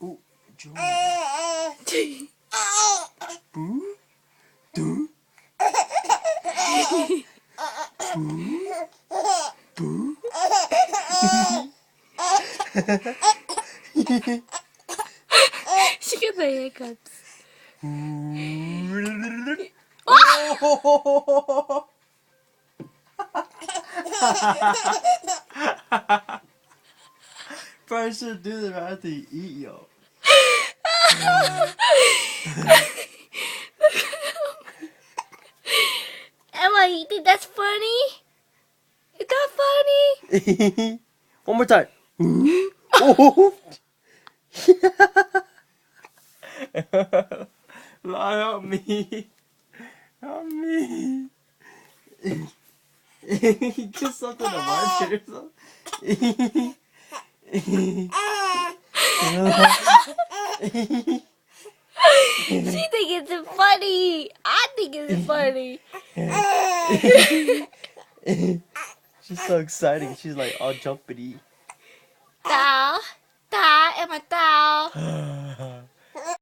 Oh, Joey. Boo? Do? Boo? Boo? She got the hiccups. Oh! Probably should do that after you eat, yo. Emma, you think that's funny? Is that funny? One more time. Oh! Lord, help me. Help me. Just something to wipe it or something. She think it's funny. I think it's funny. She's so exciting. She's like all jumpity. Tao, Emma, Tao.